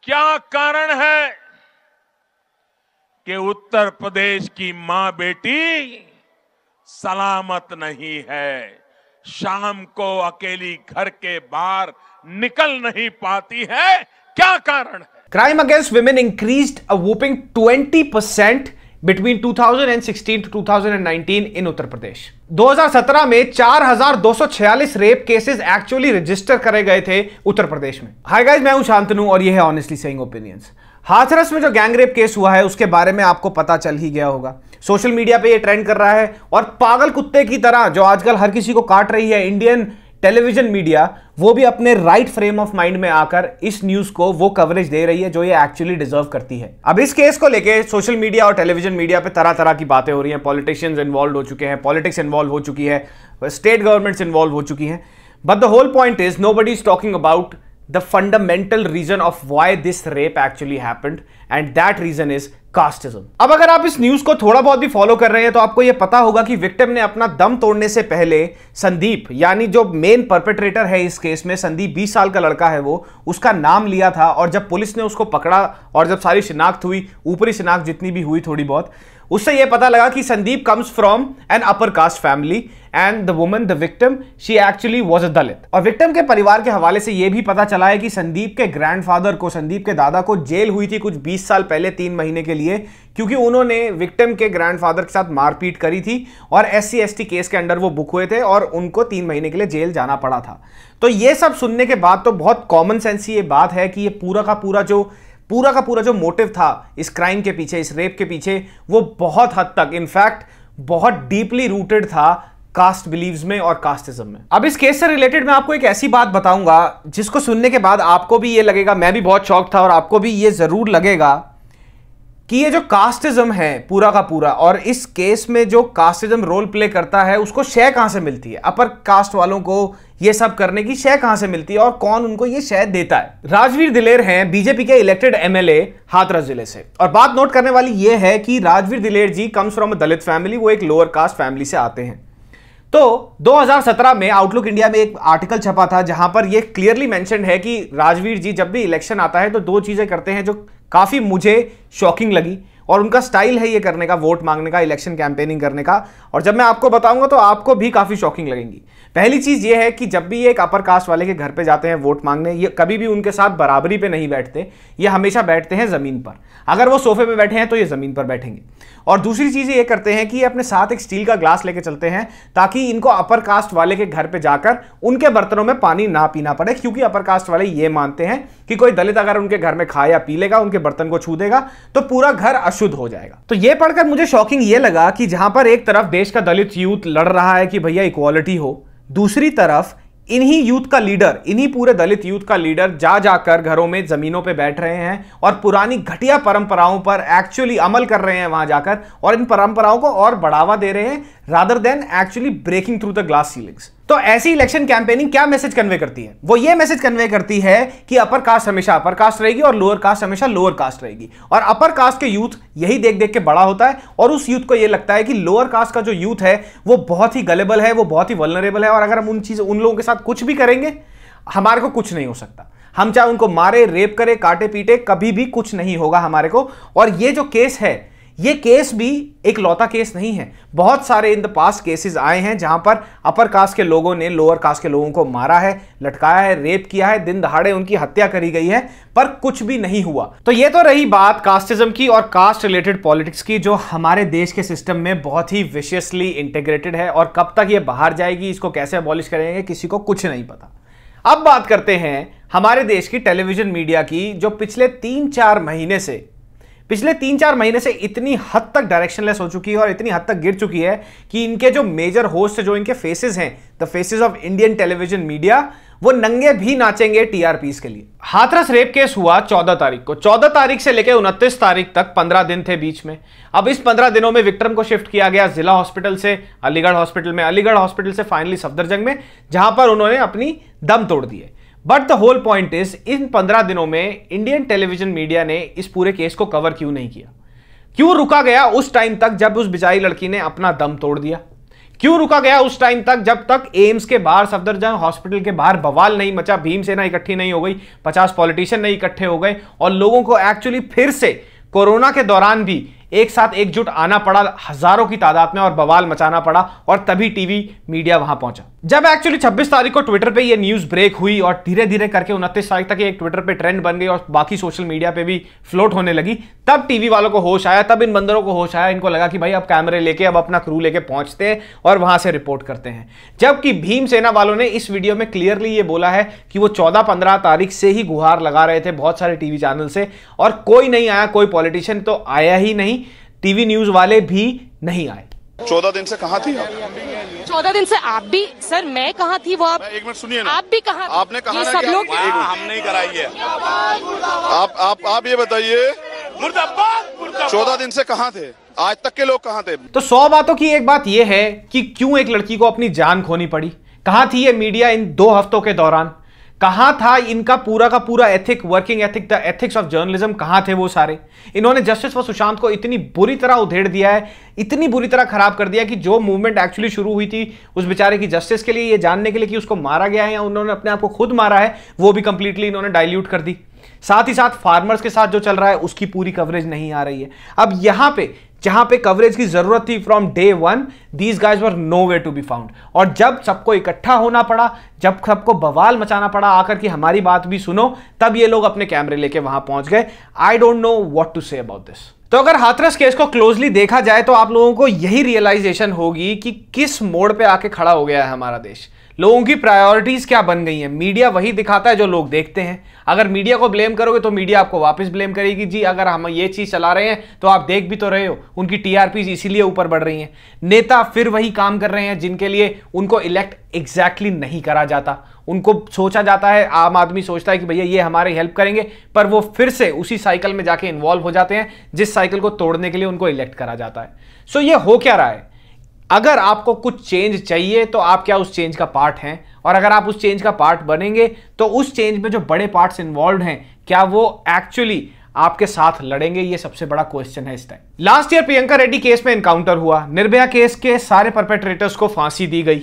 क्या कारण है कि उत्तर प्रदेश की मां बेटी सलामत नहीं है, शाम को अकेली घर के बाहर निकल नहीं पाती है? क्या कारण है? Crime against women increased a whopping 20% between 2016 to 2019 in Uttar Pradesh. 2017 में 4,246 रेप केसेस एक्चुअली रजिस्टर करे गए थे उत्तर प्रदेश में। हाय गाइस, मैं हूं शांतनु और ये है ऑनेस्टली सेइंग ओपिनियंस। हाथरस में जो गैंग रेप केस हुआ है उसके बारे में आपको पता चल ही गया होगा। सोशल मीडिया पे ये ट्रेंड कर रहा है और पागल कुत्ते की तरह जो आजकल हर किसी को काट रही है इंडियन टेलीविजन मीडिया, वो भी अपने राइट फ्रेम ऑफ माइंड में आकर इस न्यूज को वो कवरेज दे रही है जो ये एक्चुअली डिजर्व करती है। अब इस केस को लेके सोशल मीडिया और टेलीविजन मीडिया पे तरह तरह की बातें हो रही हैं। पॉलिटिशियंस इन्वॉल्व हो चुके हैं, पॉलिटिक्स इन्वॉल्व हो चुकी है, स्टेट गवर्नमेंट्स इन्वॉल्व हो चुकी हैं। But the whole point is nobody is talking about the fundamental reason of why this rape actually happened, and that reason is casteism। अब अगर आप इस न्यूज को थोड़ा बहुत भी फॉलो कर रहे हैं तो आपको यह पता होगा कि विक्टिम ने अपना दम तोड़ने से पहले संदीप, यानी जो मेन परपेट्रेटर है इस केस में, संदीप 20 साल का लड़का है, वो उसका नाम लिया था। और जब पुलिस ने उसको पकड़ा और जब सारी शिनाख्त हुई, ऊपरी शिनाख्त जितनी भी हुई थोड़ी बहुत, उससे यह पता लगा कि Sandeep comes from an upper caste family and the woman the victim she actually was a Dalit. और विक्टिम के परिवार के हवाले से यह भी पता चला है कि संदीप के ग्रैंडफादर को, संदीप के दादा को जेल हुई थी कुछ 20 साल पहले 3 महीने के लिए, क्योंकि उन्होंने विक्टिम के ग्रैंडफादर के साथ मारपीट करी थी और SC/ST केस के अंडर वो बुक हुए थे और उनको 3 महीने के लिए जेल जाना पड़ा था। तो ये सब सुनने के बाद तो बहुत कॉमन सेंस ये बात है कि ये पूरा का पूरा जो मोटिव था इस क्राइम के पीछे, इस रेप के पीछे, वो बहुत हद तक, इनफैक्ट बहुत डीपली रूटेड था कास्ट बिलीव्स में और कास्टिज्म में। अब इस केस से रिलेटेड मैं आपको एक ऐसी बात बताऊंगा जिसको सुनने के बाद आपको भी ये लगेगा, मैं भी बहुत शॉक था और आपको भी ये जरूर लगेगा कि ये जो कास्टिज्म है पूरा का पूरा, और इस केस में जो कास्टिज्म रोल प्ले करता है, उसको शय कहां से मिलती है, अपर कास्ट वालों को ये सब करने की शय कहां से मिलती है और कौन उनको ये शय देता है। राजवीर दिलेर हैं बीजेपी के इलेक्टेड MLA हाथरस जिले से। और बात नोट करने वाली ये है कि Rajveer Daler ji comes from a Dalit family, वो एक लोअर कास्ट फैमिली से आते हैं। तो 2017 में आउटलुक इंडिया में एक आर्टिकल छपा था जहां पर यह क्लियरली मेंशन्ड है कि राजवीर जी जब भी इलेक्शन आता है तो 2 चीजें करते हैं जो काफी मुझे शॉकिंग लगी, और उनका स्टाइल है ये करने का, वोट मांगने का, इलेक्शन कैंपेनिंग करने का, और जब मैं आपको बताऊंगा तो आपको भी काफी शॉकिंग लगेंगी। पहली चीज ये है कि जब भी ये एक अपर कास्ट वाले के घर पे जाते हैं वोट मांगने, ये कभी भी उनके साथ बराबरी पे नहीं बैठते, ये हमेशा बैठते हैं जमीन पर। अगर वो सोफे पे बैठे हैं तो ये जमीन पर बैठेंगे। और दूसरी चीज ये करते हैं कि ये अपने साथ एक स्टील का ग्लास लेके चलते हैं ताकि इनको अपर कास्ट वाले के घर पे जाकर उनके बर्तनों में पानी ना पीना पड़े, क्योंकि अपर कास्ट वाले ये मानते हैं कि कोई दलित अगर उनके घर में खा या पी लेगा, उनके बर्तन को छू देगा, तो पूरा घर अशुद्ध हो जाएगा। तो ये पढ़कर मुझे शॉकिंग ये लगा कि जहां पर एक तरफ देश का दलित यूथ लड़ रहा है कि भैया इक्वालिटी हो, दूसरी तरफ इन्हीं यूथ का लीडर, इन्हीं पूरे दलित यूथ का लीडर जा जाकर घरों में जमीनों पे बैठ रहे हैं और पुरानी घटिया परंपराओं पर एक्चुअली अमल कर रहे हैं वहां जाकर, और इन परंपराओं को और बढ़ावा दे रहे हैं rather than actually breaking through the glass ceilings. तो ऐसी इलेक्शन कैंपेनिंग क्या मैसेज कन्वे करती है? वो ये मैसेज कन्वे करती है कि अपर कास्ट हमेशा अपर कास्ट रहेगी और लोअर कास्ट हमेशा लोअर कास्ट रहेगी, और अपर कास्ट के यूथ यही देख देख के बड़ा होता है और उस यूथ को ये लगता है कि लोअर कास्ट का जो यूथ है वो बहुत ही गलेबल है, वो बहुत ही वल्नरेबल है, और अगर हम उन लोगों के साथ कुछ भी करेंगे हमारे को कुछ नहीं हो सकता। हम चाहे उनको मारे, रेप करे, काटे पीटे, कभी भी कुछ नहीं होगा हमारे को। और ये जो केस है, ये केस भी एक लौता केस नहीं है। बहुत सारे इन द पास्ट केसेस आए हैं जहां पर अपर कास्ट के लोगों ने लोअर कास्ट के लोगों को मारा है, लटकाया है, रेप किया है, दिन दहाड़े उनकी हत्या करी गई है, पर कुछ भी नहीं हुआ। तो ये तो रही बात कास्टिज्म की और कास्ट रिलेटेड पॉलिटिक्स की, जो हमारे देश के सिस्टम में बहुत ही विशियसली इंटीग्रेटेड है, और कब तक ये बाहर जाएगी, इसको कैसे अबॉलिश करेंगे, किसी को कुछ नहीं पता। अब बात करते हैं हमारे देश की टेलीविजन मीडिया की, जो पिछले 3-4 महीने से इतनी हद तक डायरेक्शनलेस हो चुकी है और इतनी हद तक गिर चुकी है कि इनके जो मेजर होस्ट, जो इनके फेसेस हैं, the faces of Indian television media, वो नंगे भी नाचेंगे TRPs के लिए। हाथरस रेप केस हुआ 14 तारीख को। 14 तारीख से लेकर 29 तारीख तक 15 दिन थे बीच में। अब इस 15 दिनों में विक्टिम को शिफ्ट किया गया जिला हॉस्पिटल से अलीगढ़ हॉस्पिटल में, अलीगढ़ हॉस्पिटल से फाइनली सफदरजंग में, जहां पर उन्होंने अपनी दम तोड़ दिए। But the whole point is, इन 15 दिनों में इंडियन टेलीविजन मीडिया ने इस पूरे केस को कवर क्यों नहीं किया? क्यों रुका गया उस टाइम तक जब उस बेचारी लड़की ने अपना दम तोड़ दिया? क्यों रुका गया उस टाइम तक, जब तक एम्स के बाहर, सफदरजंग हॉस्पिटल के बाहर बवाल नहीं मचा, भीमसेना इकट्ठी नहीं हो गई, 50 पॉलिटिशियन नहीं इकट्ठे हो गए और लोगों को एक्चुअली फिर से कोरोना के दौरान भी एक साथ एकजुट आना पड़ा हजारों की तादाद में और बवाल मचाना पड़ा, और तभी टीवी मीडिया वहां पहुंचा। जब एक्चुअली 26 तारीख को ट्विटर पे ये न्यूज ब्रेक हुई और धीरे धीरे करके 29 तारीख तक एक ट्विटर पे ट्रेंड बन गई और बाकी सोशल मीडिया पे भी फ्लोट होने लगी, तब टीवी वालों को होश आया, तब इन बंदरों को होश आया। इनको लगा कि भाई अब कैमरे लेके, अब अपना क्रू लेके पहुंचते हैं और वहां से रिपोर्ट करते हैं। जबकि भीमसेना वालों ने इस वीडियो में क्लियरली ये बोला है कि वो 14-15 तारीख से ही गुहार लगा रहे थे बहुत सारे टीवी चैनल से, और कोई नहीं आया, कोई पॉलिटिशियन तो आया ही नहीं, टीवी न्यूज वाले भी नहीं आए। 14 दिन से कहाँ थी आप? 14 दिन से आप भी सर, मैं कहाँ थी वो आप? एक मिनट सुनिए ना, आप भी कहाँ? आपने कहा ये ना सब कि लोग हम नहीं कराई है। आप ये बताइए, मुर्दाबाद 14 दिन से कहाँ थे? आज तक के लोग कहाँ थे? तो 100 बातों की एक बात यह है कि क्यों एक लड़की को अपनी जान खोनी पड़ी। कहां थी ये मीडिया इन 2 हफ्तों के दौरान? कहां था इनका पूरा का पूरा ethic, working ethic, the ethics of journalism, कहां थे वो सारे? इन्होंने जस्टिस फॉर सुशांत को इतनी बुरी तरह उधेड़ दिया है, इतनी बुरी तरह खराब कर दिया कि जो मूवमेंट एक्चुअली शुरू हुई थी उस बेचारे की जस्टिस के लिए, ये जानने के लिए कि उसको मारा गया है या उन्होंने अपने आप को खुद मारा है, वो भी कंप्लीटली इन्होंने डाइल्यूट कर दी। साथ ही साथ फार्मर्स के साथ जो चल रहा है उसकी पूरी कवरेज नहीं आ रही है। अब यहां पे जहां पे कवरेज की जरूरत थी from day 1, these guys were nowhere to be found. और जब सबको इकट्ठा होना पड़ा, जब सबको बवाल मचाना पड़ा आकर कि हमारी बात भी सुनो, तब ये लोग अपने कैमरे लेके वहां पहुंच गए। I don't know what to say about this. तो अगर हाथरस केस को क्लोजली देखा जाए तो आप लोगों को यही रियलाइजेशन होगी कि किस मोड़ पे आके खड़ा हो गया है हमारा देश। लोगों की प्रायोरिटीज क्या बन गई हैं। मीडिया वही दिखाता है जो लोग देखते हैं। अगर मीडिया को ब्लेम करोगे तो मीडिया आपको वापस ब्लेम करेगी, जी अगर हम ये चीज चला रहे हैं तो आप देख भी तो रहे हो, उनकी टीआरपीज इसीलिए ऊपर बढ़ रही हैं। नेता फिर वही काम कर रहे हैं जिनके लिए उनको इलेक्ट एग्जैक्टली नहीं करा जाता। उनको सोचा जाता है, आम आदमी सोचता है कि भैया ये हमारी हेल्प करेंगे, पर वो फिर से उसी साइकिल में जाके इन्वॉल्व हो जाते हैं जिस साइकिल को तोड़ने के लिए उनको इलेक्ट करा जाता है। सो ये हो क्या रहा है? अगर आपको कुछ चेंज चाहिए तो आप क्या उस चेंज का पार्ट हैं? और अगर आप उस चेंज का पार्ट बनेंगे तो उस चेंज में जो बड़े पार्ट्स इन्वॉल्व हैं, क्या वो एक्चुअली आपके साथ लड़ेंगे? ये सबसे बड़ा क्वेश्चन है इस time. Last year Priyanka Reddy case में एनकाउंटर हुआ, निर्भया केस के सारे परपेट्रेटर्स को फांसी दी गई,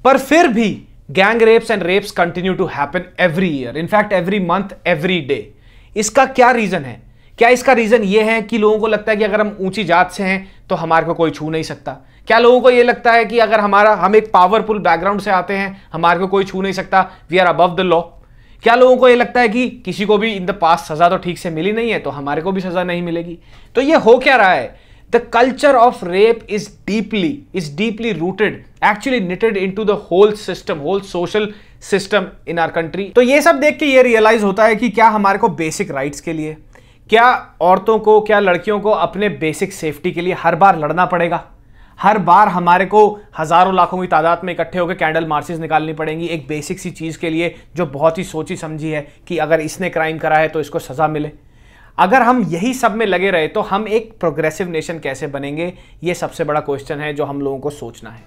पर फिर भी gang rapes and rapes continue to happen every year, in fact every month, every day. इसका क्या रीजन है? क्या इसका रीजन यह है कि लोगों को लगता है कि अगर हम ऊंची जात से हैं तो हमारे को कोई छू नहीं सकता? क्या लोगों को यह लगता है कि अगर हम एक पावरफुल बैकग्राउंड से आते हैं हमारे को कोई छू नहीं सकता, we are above the law? क्या लोगों को यह लगता है कि किसी को भी इन द पास्ट सजा तो ठीक से मिली नहीं है तो हमारे को भी सजा नहीं मिलेगी? तो यह हो क्या रहा है? The culture of rape is deeply rooted, actually knitted into the whole system, whole social system in our country। तो ये सब देख के ये रियलाइज होता है कि क्या हमारे को बेसिक राइट्स के लिए, क्या औरतों को, क्या लड़कियों को अपने बेसिक सेफ्टी के लिए हर बार लड़ना पड़ेगा? हर बार हमारे को हजारों लाखों की तादाद में इकट्ठे होकर कैंडल मार्चेस निकालनी पड़ेंगी एक बेसिक सी चीज के लिए जो बहुत ही सोची समझी है कि अगर इसने क्राइम करा है तो इसको सजा मिले? अगर हम यही सब में लगे रहे तो हम एक प्रोग्रेसिव नेशन कैसे बनेंगे? ये सबसे बड़ा क्वेश्चन है जो हम लोगों को सोचना है।